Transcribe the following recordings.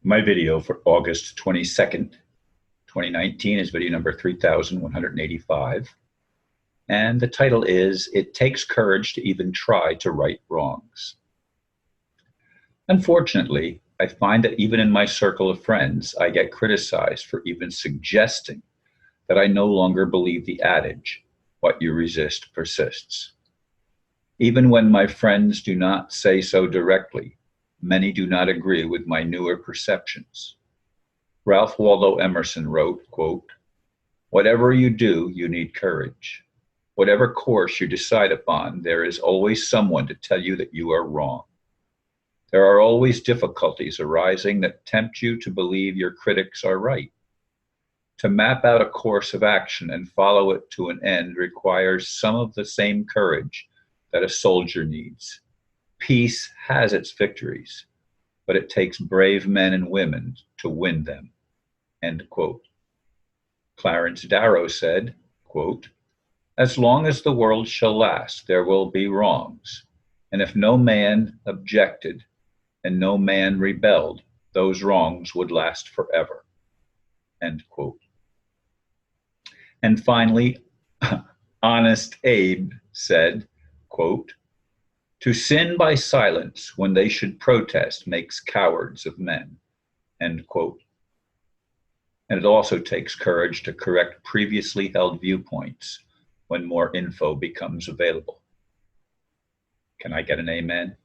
My video for August 22nd, 2019 is video number 3185. And the title is, It Takes Courage to Even Try to Right Wrongs. Unfortunately, I find that even in my circle of friends, I get criticized for even suggesting that I no longer believe the adage, what you resist persists. Even when my friends do not say so directly, many do not agree with my newer perceptions. Ralph Waldo Emerson wrote, quote, "Whatever you do, you need courage. Whatever course you decide upon, there is always someone to tell you that you are wrong. There are always difficulties arising that tempt you to believe your critics are right. To map out a course of action and follow it to an end requires some of the same courage that a soldier needs. Peace has its victories, but it takes brave men and women to win them." End quote. Clarence Darrow said, quote, "As long as the world shall last, there will be wrongs. And if no man objected and no man rebelled, those wrongs would last forever." End quote. And finally, Honest Abe said, quote, "To sin by silence when they should protest makes cowards of men." End quote. And it also takes courage to correct previously held viewpoints when more info becomes available. Can I get an amen?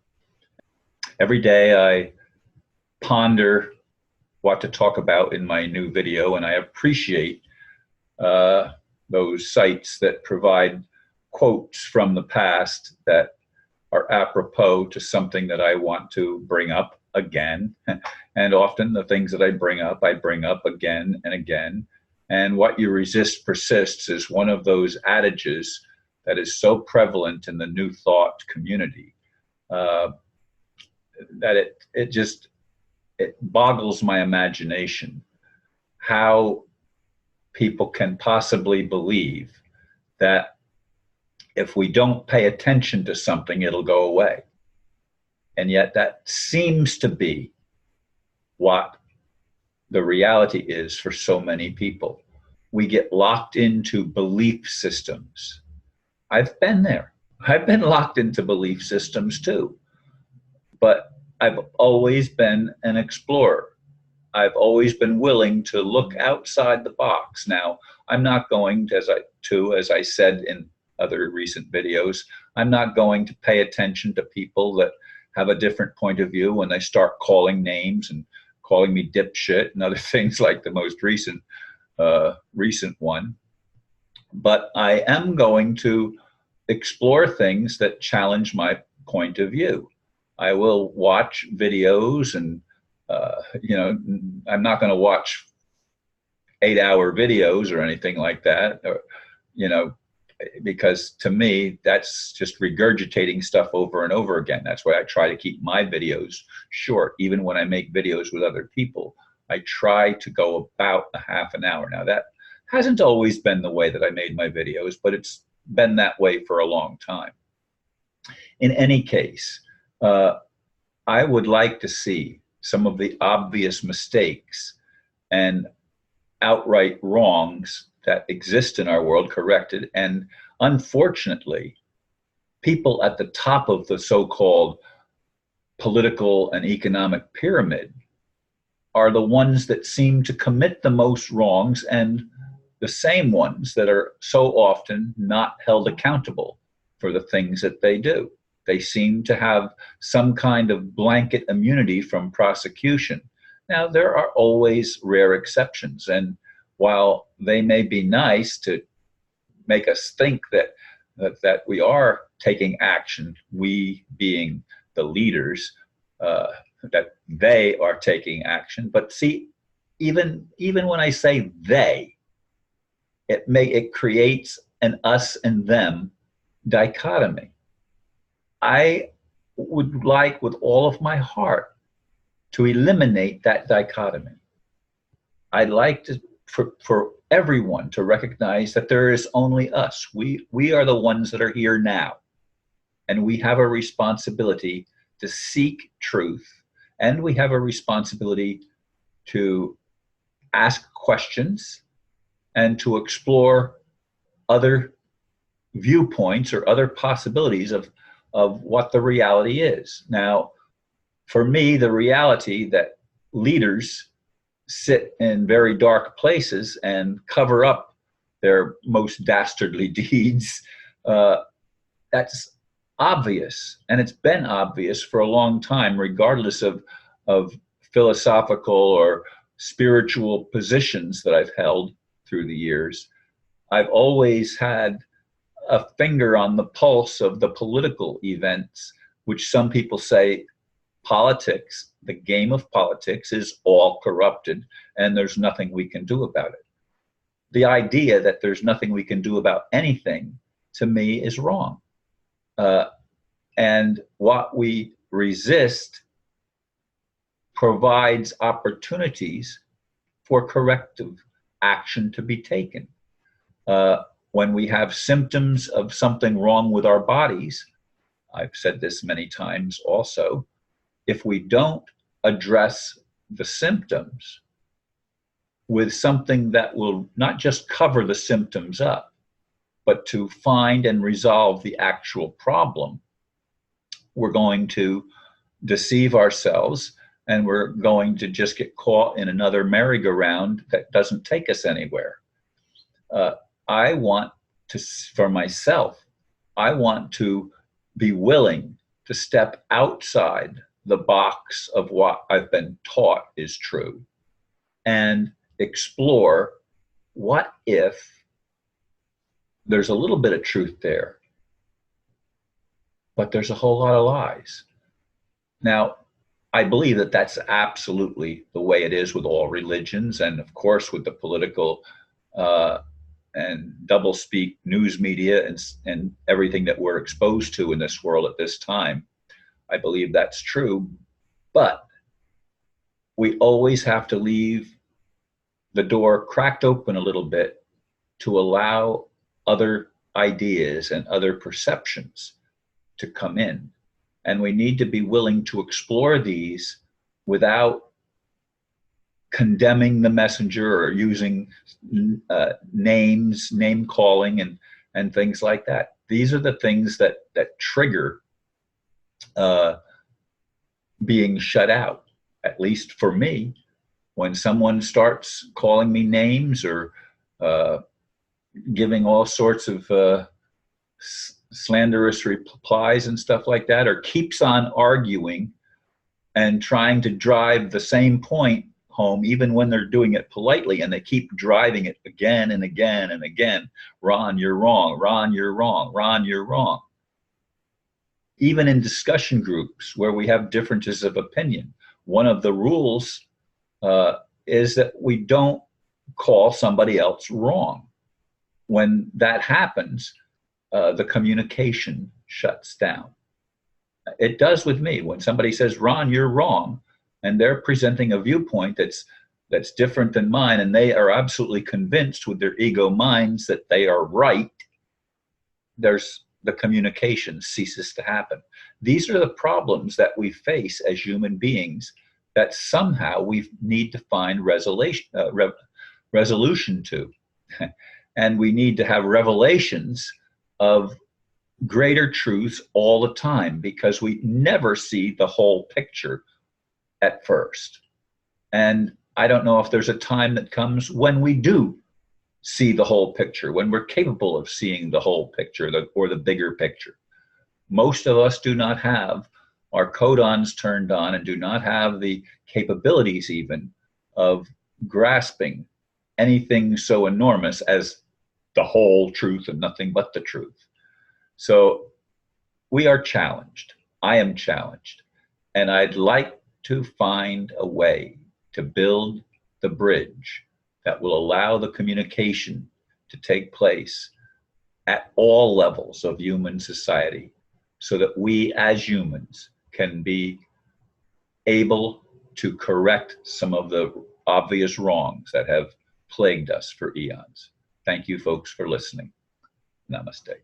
Every day I ponder what to talk about in my new video, and I appreciate those sites that provide quotes from the past that are apropos to something that I want to bring up again. And often the things that I bring up again and again. And what you resist persists is one of those adages that is so prevalent in the New Thought community that it boggles my imagination how people can possibly believe that if we don't pay attention to something, it'll go away. And yet that seems to be what the reality is for so many people. We get locked into belief systems. I've been there. I've been locked into belief systems too. But I've always been an explorer. I've always been willing to look outside the box. Now, I'm not going to, as I said in other recent videos, I'm not going to pay attention to people that have a different point of view when they start calling names and calling me dipshit and other things like the most recent one. But I am going to explore things that challenge my point of view. I will watch videos and I'm not going to watch 8-hour videos or anything like that, or, because to me, that's just regurgitating stuff over and over again. That's why I try to keep my videos short. Even when I make videos with other people, I try to go about a half an hour. Now, that hasn't always been the way that I made my videos, but it's been that way for a long time. In any case, I would like to see some of the obvious mistakes and outright wrongs that exist in our world corrected. And unfortunately, people at the top of the so-called political and economic pyramid are the ones that seem to commit the most wrongs, and the same ones that are so often not held accountable for the things that they do. They seem to have some kind of blanket immunity from prosecution. Now, there are always rare exceptions, and while they may be nice to make us think that we are taking action, we being the leaders, that they are taking action. But see, even when I say they, it creates an us and them dichotomy. I would like with all of my heart to eliminate that dichotomy. I'd like for everyone to recognize that there is only us. We are the ones that are here now. And we have a responsibility to seek truth. And we have a responsibility to ask questions and to explore other viewpoints or other possibilities of what the reality is. Now, for me, the reality that leaders sit in very dark places and cover up their most dastardly deeds, that's obvious. And it's been obvious for a long time, regardless of philosophical or spiritual positions that I've held through the years. I've always had a finger on the pulse of the political events, which some people say politics, the game of politics, is all corrupted and there's nothing we can do about it. The idea that there's nothing we can do about anything, to me, is wrong. And what we resist provides opportunities for corrective action to be taken. When we have symptoms of something wrong with our bodies, I've said this many times also, if we don't address the symptoms with something that will not just cover the symptoms up, but to find and resolve the actual problem, we're going to deceive ourselves and we're going to just get caught in another merry-go-round that doesn't take us anywhere. I want to, for myself, I want to be willing to step outside the box of what I've been taught is true and explore what if there's a little bit of truth there, but there's a whole lot of lies. Now, I believe that that's absolutely the way it is with all religions, and of course with the political and doublespeak news media and everything that we're exposed to in this world at this time. I believe that's true, but we always have to leave the door cracked open a little bit to allow other ideas and other perceptions to come in. And we need to be willing to explore these without condemning the messenger or using names, name calling, and things like that. These are the things that trigger being shut out, at least for me. When someone starts calling me names or giving all sorts of slanderous replies and stuff like that, or keeps on arguing and trying to drive the same point home, even when they're doing it politely, and they keep driving it again and again and again. Ron, you're wrong. Ron, you're wrong. Ron, you're wrong. Even in discussion groups where we have differences of opinion, one of the rules is that we don't call somebody else wrong. When that happens, the communication shuts down. It does with me. When somebody says, Ron, you're wrong, and they're presenting a viewpoint that's different than mine, and they are absolutely convinced with their ego minds that they are right, the communication ceases to happen. These are the problems that we face as human beings that somehow we need to find resolution to. And we need to have revelations of greater truths all the time, because we never see the whole picture at first. And I don't know if there's a time that comes when we do see the whole picture, when we're capable of seeing the whole picture or the bigger picture. Most of us do not have our codons turned on and do not have the capabilities even of grasping anything so enormous as the whole truth and nothing but the truth. So we are challenged. I am challenged. And I'd like to find a way to build the bridge that will allow the communication to take place at all levels of human society, so that we as humans can be able to correct some of the obvious wrongs that have plagued us for eons. Thank you, folks, for listening. Namaste.